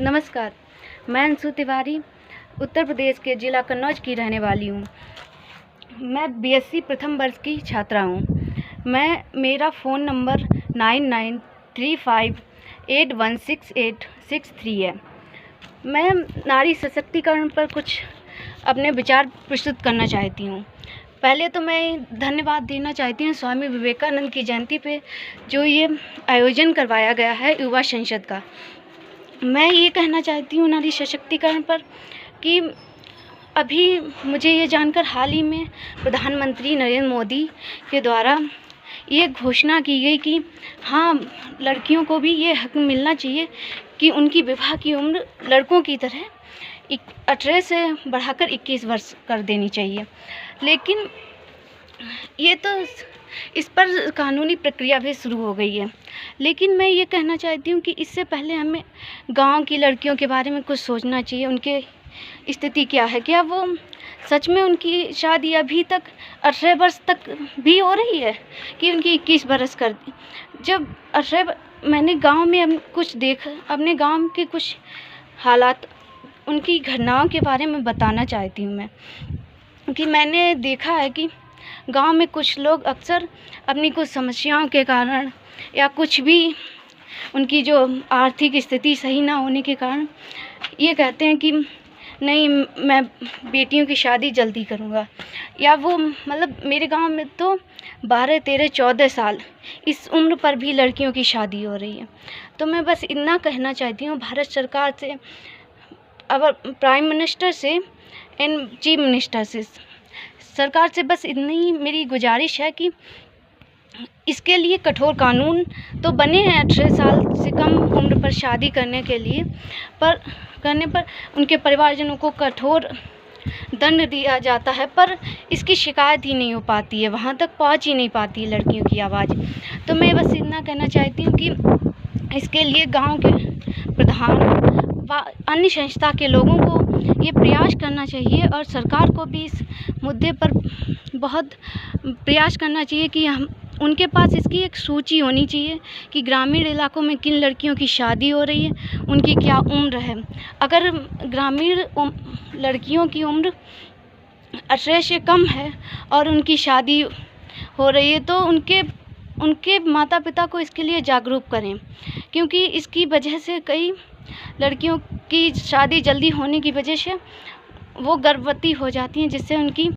नमस्कार, मैं अंशु तिवारी उत्तर प्रदेश के ज़िला कन्नौज की रहने वाली हूँ। मैं बीएससी प्रथम वर्ष की छात्रा हूँ। मेरा फ़ोन नंबर 9935816863 है। मैं नारी सशक्तिकरण पर कुछ अपने विचार प्रस्तुत करना चाहती हूँ। पहले तो मैं धन्यवाद देना चाहती हूँ स्वामी विवेकानंद की जयंती पे जो ये आयोजन करवाया गया है युवा संसद का। मैं ये कहना चाहती हूँ नारी सशक्तिकरण पर कि अभी मुझे ये जानकर हाल ही में प्रधानमंत्री नरेंद्र मोदी के द्वारा ये घोषणा की गई कि हाँ, लड़कियों को भी ये हक मिलना चाहिए कि उनकी विवाह की उम्र लड़कों की तरह 18 से बढ़ाकर 21 वर्ष कर देनी चाहिए। लेकिन ये तो इस पर कानूनी प्रक्रिया भी शुरू हो गई है। लेकिन मैं ये कहना चाहती हूँ कि इससे पहले हमें गांव की लड़कियों के बारे में कुछ सोचना चाहिए। उनके स्थिति क्या है, क्या वो सच में उनकी शादी अभी तक 18 वर्ष तक भी हो रही है कि उनकी 21 बरस कर दी। जब 18 मैंने गांव में कुछ देखा, अपने गांव के कुछ हालात, उनकी घटनाओं के बारे में बताना चाहती हूँ मैं कि मैंने देखा है कि गांव में कुछ लोग अक्सर अपनी कुछ समस्याओं के कारण या कुछ भी उनकी जो आर्थिक स्थिति सही ना होने के कारण ये कहते हैं कि नहीं, मैं बेटियों की शादी जल्दी करूँगा। या वो मतलब मेरे गांव में तो 12, 13, 14 साल इस उम्र पर भी लड़कियों की शादी हो रही है। तो मैं बस इतना कहना चाहती हूँ भारत सरकार से, अब प्राइम मिनिस्टर से एंड चीफ मिनिस्टर से, सरकार से बस इतनी ही मेरी गुजारिश है कि इसके लिए कठोर कानून तो बने हैं 18 साल से कम उम्र पर शादी करने के लिए, पर उनके परिवारजनों को कठोर दंड दिया जाता है, पर इसकी शिकायत ही नहीं हो पाती है, वहाँ तक पहुँच ही नहीं पाती है लड़कियों की आवाज़। तो मैं बस इतना कहना चाहती हूँ कि इसके लिए गांव के प्रधान व अन्य संस्था के लोगों को ये प्रयास करना चाहिए और सरकार को भी इस मुद्दे पर बहुत प्रयास करना चाहिए कि हम उनके पास इसकी एक सूची होनी चाहिए कि ग्रामीण इलाकों में किन लड़कियों की शादी हो रही है, उनकी क्या उम्र है। अगर ग्रामीण लड़कियों की उम्र 18 से कम है और उनकी शादी हो रही है तो उनके माता पिता को इसके लिए जागरूक करें, क्योंकि इसकी वजह से कई लड़कियों की शादी जल्दी होने की वजह से वो गर्भवती हो जाती हैं, जिससे उनकी